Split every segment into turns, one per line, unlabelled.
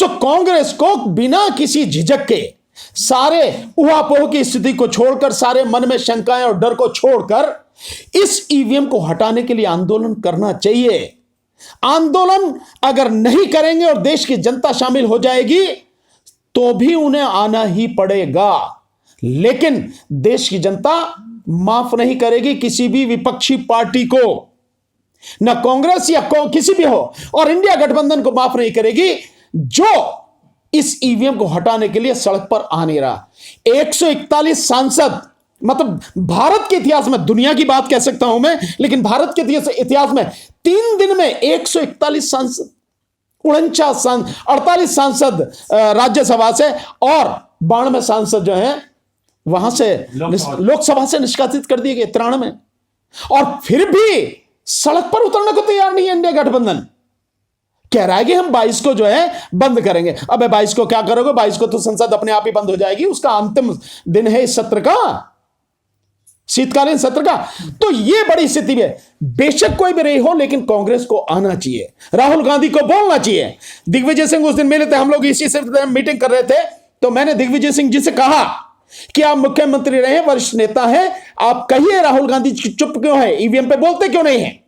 सो कांग्रेस को बिना किसी झिझक के, सारे उहापोह की स्थिति को छोड़कर, सारे मन में शंकाएं और डर को छोड़कर इस ईवीएम को हटाने के लिए आंदोलन करना चाहिए। आंदोलन अगर नहीं करेंगे और देश की जनता शामिल हो जाएगी तो भी उन्हें आना ही पड़ेगा, लेकिन देश की जनता माफ नहीं करेगी किसी भी विपक्षी पार्टी को, ना कांग्रेस या किसी भी हो, और इंडिया गठबंधन को माफ नहीं करेगी जो इस ईवीएम को हटाने के लिए सड़क पर आ नहीं रहा। 141 सांसद, मतलब भारत के इतिहास में, दुनिया की बात कह सकता हूं मैं, लेकिन भारत के इतिहास में 3 दिन में 141 सांसद, 48 सांसद राज्यसभा से और 92 सांसद जो हैं वहां से लोकसभा से निष्कासित कर दिए गए 93। और फिर भी सड़क पर उतरने को तैयार नहीं है इंडिया गठबंधन। कह रहा है कि हम 22 को जो है बंद करेंगे। अबे 22 को क्या करोगे? 22 को तो संसद अपने आप ही बंद हो जाएगी, उसका अंतिम दिन है इस सत्र का, शीतकालीन सत्र का। तो ये बड़ी स्थिति है। बेशक कोई भी रही हो, लेकिन कांग्रेस को आना चाहिए, राहुल गांधी को बोलना चाहिए। दिग्विजय सिंह उस दिन मिले थे, हम लोग इसी से मीटिंग कर रहे थे, तो मैंने दिग्विजय सिंह जी से कहा कि आप मुख्यमंत्री रहे, वरिष्ठ नेता हैं, आप कहिए राहुल गांधी चुप क्यों है, ईवीएम पे बोलते क्यों नहीं है?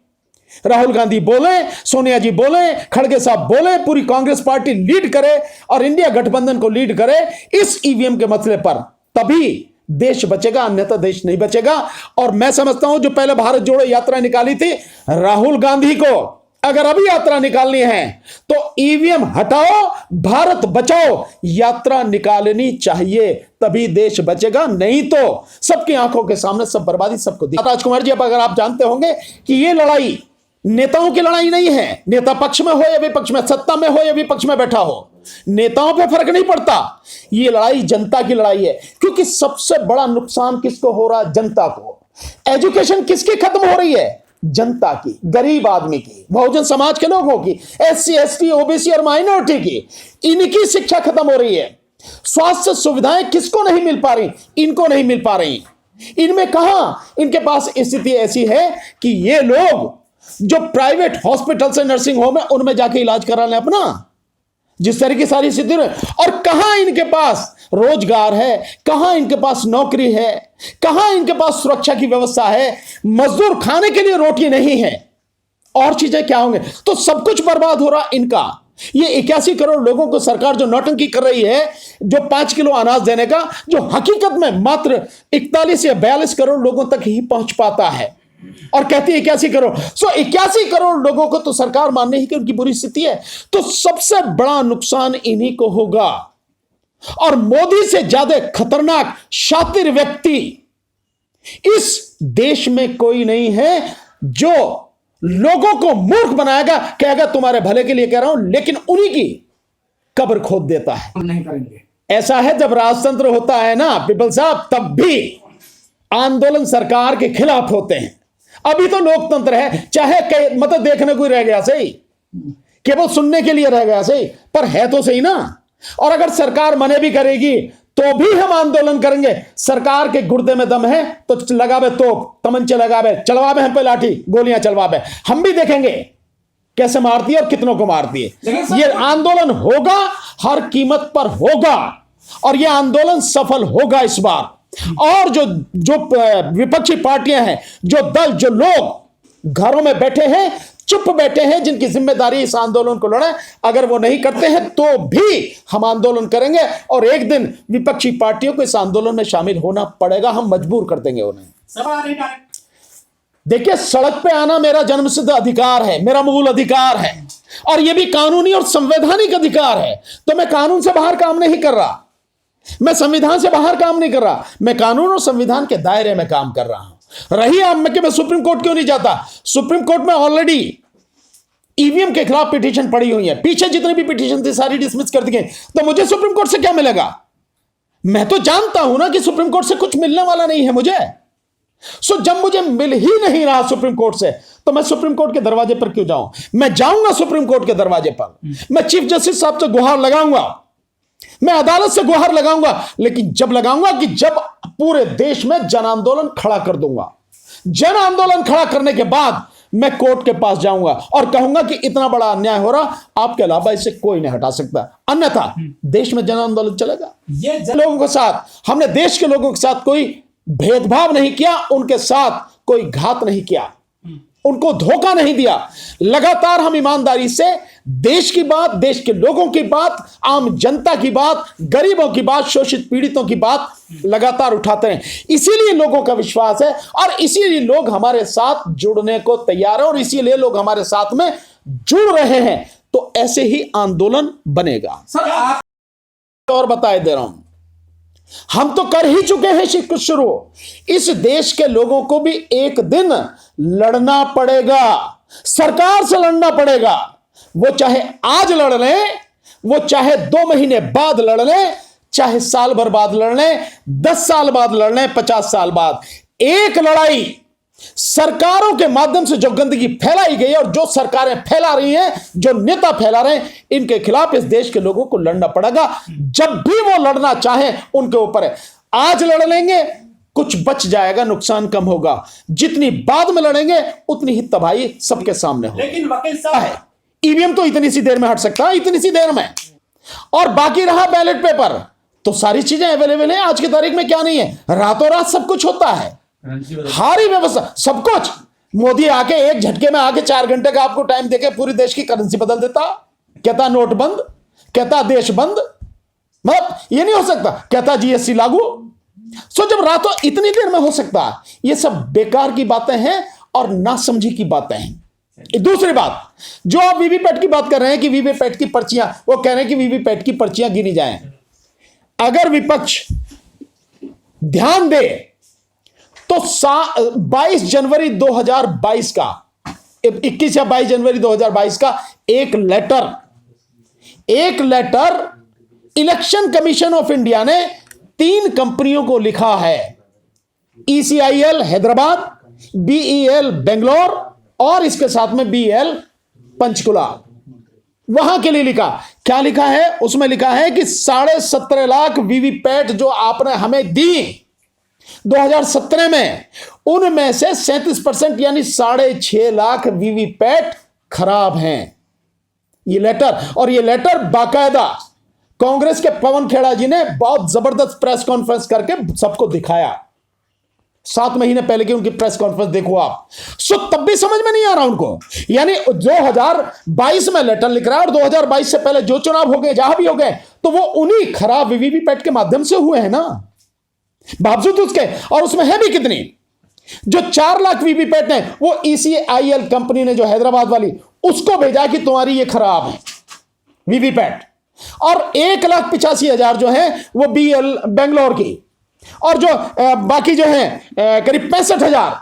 राहुल गांधी बोले, सोनिया जी बोले, खड़गे साहब बोले, पूरी कांग्रेस पार्टी लीड करे और इंडिया गठबंधन को लीड करे इस ईवीएम के मसले पर, तभी देश बचेगा, अन्यथा देश नहीं बचेगा। और मैं समझता हूं जो पहले भारत जोड़ो यात्रा निकाली थी, राहुल गांधी को अगर अभी यात्रा निकालनी है तो ईवीएम हटाओ, भारत बचाओ यात्रा निकालनी चाहिए, तभी देश बचेगा, नहीं तो सबकी आंखों के सामने सब बर्बादी सबको दिखेगी। राजकुमार जी, अब अगर आप जानते होंगे कि ये लड़ाई नेताओं की लड़ाई नहीं है, नेता पक्ष में हो या विपक्ष में, सत्ता में हो या विपक्ष में बैठा हो, नेताओं पे फर्क नहीं पड़ता, ये लड़ाई जनता की लड़ाई है। क्योंकि सबसे बड़ा नुकसान किसको हो रहा? जनता को। एजुकेशन किसकी खत्म हो रही है? जनता की, गरीब आदमी की, बहुजन समाज के लोगों की, SC ST OBC और माइनॉरिटी की, इनकी शिक्षा खत्म हो रही है। स्वास्थ्य सुविधाएं किसको नहीं मिल पा रही? इनको नहीं मिल पा रही। इनमें कहां इनके पास स्थिति ऐसी है कि ये लोग जो प्राइवेट हॉस्पिटल से नर्सिंग होम है उनमें जाके इलाज करा लें अपना, जिस तरह की सारी स्थिति है। और कहां इनके पास रोजगार है, कहां इनके पास नौकरी है, कहां इनके पास सुरक्षा की व्यवस्था है, मजदूर खाने के लिए रोटी नहीं है, और चीजें क्या होंगे? तो सब कुछ बर्बाद हो रहा इनका। ये 81 करोड़ लोगों को सरकार जो नौटंकी कर रही है, जो 5 किलो अनाज देने का, जो हकीकत में मात्र 41 या 42 करोड़ लोगों तक ही पहुंच पाता है, और कहती है 81 करोड़। 81 करोड़ लोगों को तो सरकार मानने ही कि उनकी बुरी स्थिति है। तो सबसे बड़ा नुकसान इन्हीं को होगा। और मोदी से ज्यादा खतरनाक शातिर व्यक्ति इस देश में कोई नहीं है जो लोगों को मूर्ख बनाएगा, कहेगा तुम्हारे भले के लिए कह रहा हूं, लेकिन उन्हीं की कब्र खोद देता है।
नहीं करेंगे।
ऐसा है जब राजतंत्र होता है ना पीपल साहब, तब भी आंदोलन सरकार के खिलाफ होते हैं। अभी तो लोकतंत्र है, चाहे मतलब देखने को ही रह गया सही, केवल सुनने के लिए रह गया सही, पर है तो सही ना। और अगर सरकार मने भी करेगी तो भी हम आंदोलन करेंगे। सरकार के गुर्दे में दम है तो लगावे तोप, तमंचे लगावे, चलवावे हम पे लाठी, गोलियां चलवावे, हम भी देखेंगे कैसे मारती है और कितनों को मारती है। ये आंदोलन होगा, हर कीमत पर होगा, और यह आंदोलन सफल होगा इस बार। और जो विपक्षी पार्टियां हैं, जो दल, जो लोग घरों में बैठे हैं, चुप बैठे हैं, जिनकी जिम्मेदारी इस आंदोलन को लड़े, अगर वो नहीं करते हैं तो भी हम आंदोलन करेंगे, और एक दिन विपक्षी पार्टियों को इस आंदोलन में शामिल होना पड़ेगा, हम मजबूर कर देंगे उन्हें। देखिए, सड़क पे आना मेरा जन्मसिद्ध अधिकार है, मेरा मूल अधिकार है, और यह भी कानूनी और संवैधानिक अधिकार है। तो मैं कानून से बाहर काम नहीं कर रहा, मैं संविधान से बाहर काम नहीं कर रहा, मैं कानून और संविधान के दायरे में काम कर रहा हूं। रही आप मैं सुप्रीम कोर्ट क्यों नहीं जाता? सुप्रीम कोर्ट में ऑलरेडी ईवीएम के खिलाफ पिटीशन पड़ी हुई है, पीछे जितनी भी पिटीशन थी सारी डिसमिस कर दी गई, तो मुझे सुप्रीम कोर्ट से क्या मिलेगा? मैं तो जानता हूं ना कि सुप्रीम कोर्ट से कुछ मिलने वाला नहीं है मुझे। सो जब मुझे मिल ही नहीं रहा सुप्रीम कोर्ट से, तो मैं सुप्रीम कोर्ट के दरवाजे पर क्यों जाऊं? मैं जाऊंगा सुप्रीम कोर्ट के दरवाजे पर, मैं चीफ जस्टिस साहब से गुहार लगाऊंगा, मैं अदालत से गुहार लगाऊंगा, लेकिन जब लगाऊंगा कि जब पूरे देश में जन आंदोलन खड़ा कर दूंगा। जन आंदोलन खड़ा करने के बाद मैं कोर्ट के पास जाऊंगा और कहूंगा कि इतना बड़ा अन्याय हो रहा, आपके अलावा इसे कोई नहीं हटा सकता, अन्यथा देश में जन आंदोलन चलेगा। ये लोगों के साथ हमने, देश के लोगों के साथ कोई भेदभाव नहीं किया, उनके साथ कोई घात नहीं किया, उनको धोखा नहीं दिया। लगातार हम ईमानदारी से देश की बात, देश के लोगों की बात, आम जनता की बात, गरीबों की बात, शोषित पीड़ितों की बात लगातार उठाते हैं। इसीलिए लोगों का विश्वास है और इसीलिए लोग हमारे साथ जुड़ने को तैयार हैं और इसीलिए लोग हमारे साथ में जुड़ रहे हैं। तो ऐसे ही आंदोलन बनेगा।
सर आप
और बताए दे रहा हूं, हम तो कर ही चुके हैं कुछ शुरू। इस देश के लोगों को भी एक दिन लड़ना पड़ेगा, सरकार से लड़ना पड़ेगा। वो चाहे आज लड़ लें, वो चाहे 2 महीने बाद लड़ लें, चाहे साल भर बाद लड़ लें, 10 साल बाद लड़ लें, 50 साल बाद। एक लड़ाई सरकारों के माध्यम से जो गंदगी फैलाई गई है और जो सरकारें फैला रही हैं, जो नेता फैला रहे हैं, इनके खिलाफ इस देश के लोगों को लड़ना पड़ेगा। जब भी वो लड़ना चाहें उनके ऊपर है। आज लड़ लेंगे, कुछ बच जाएगा, नुकसान कम होगा। जितनी बाद में लड़ेंगे उतनी ही तबाही सबके सामने हो।
लेकिन वकील साहब
है, ईवीएम तो इतनी सी देर में हट सकता है, इतनी सी देर में, और बाकी रहा बैलेट पेपर, तो सारी चीजें अवेलेबल हैं। आज की तारीख में क्या नहीं है, रातों रात सब कुछ होता है, हारी व्यवस्था, सब कुछ। मोदी आके एक झटके में आके 4 घंटे का आपको टाइम देके पूरी देश की करेंसी बदल देता, कहता नोट बंद, कहता देश बंद, मतलब ये नहीं हो सकता, कहता जीएसटी लागू। सो जब रातों इतनी देर में हो सकता है, ये सब बेकार की बातें हैं और नासमझी की बातें हैं। दूसरी बात, जो आप वीवीपैट की बात कर रहे हैं कि वीवीपैट की पर्चियां, वो कह रहे हैं कि वीवीपैट की पर्चियां गिनी जाएं। अगर विपक्ष ध्यान दे तो 22 जनवरी 2022 का, 21 या 22 जनवरी 2022 का एक letter election commission of India ने 3 कंपनियों को लिखा है, ECIL हैदराबाद, BEL बेंगलोर और इसके साथ में BEL पंचकुला, वहां के लिए लिखा। क्या लिखा है उसमें? लिखा है कि 17.5 लाख वीवीपैट जो आपने हमें दी 2017 में, उनमें से 37% यानी 6.5 लाख वीवीपैट खराब हैं। ये लेटर, और ये लेटर बाकायदा कांग्रेस के पवन खेड़ा जी ने बहुत जबरदस्त प्रेस कॉन्फ्रेंस करके सबको दिखाया। 7 महीने पहले की उनकी प्रेस कॉन्फ्रेंस देखो आप। सो तब भी समझ में नहीं आ रहा उनको, यानी 2022 में लेटर लिख रहा है और 2022 से पहले जो चुनाव हो गए, जहां भी हो गए, तो वो उन्हीं खराब वीवीपैट के माध्यम से हुए हैं ना, बावजूद उसके। और उसमें है भी कितनी, जो 4 लाख वीवीपैट है वो ECIL कंपनी ने, जो हैदराबाद वाली, उसको भेजा कि तुम्हारी ये खराब है वीवीपैट, और 1,85,000 जो है वो BEL बेंगलोर की, और जो बाकी जो है करीब 65,000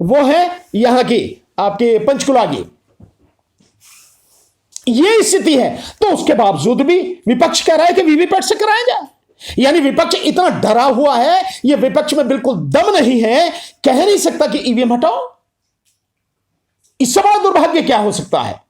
वो है यहां की आपकी पंचकुला की। ये स्थिति है, तो उसके बावजूद भी विपक्ष कह रहा है कि वीवीपैट से कराया जाए। यानी विपक्ष इतना डरा हुआ है, ये विपक्ष में बिल्कुल दम नहीं है, कह नहीं सकता कि ईवीएम हटाओ। इससे बड़ा दुर्भाग्य क्या हो सकता है?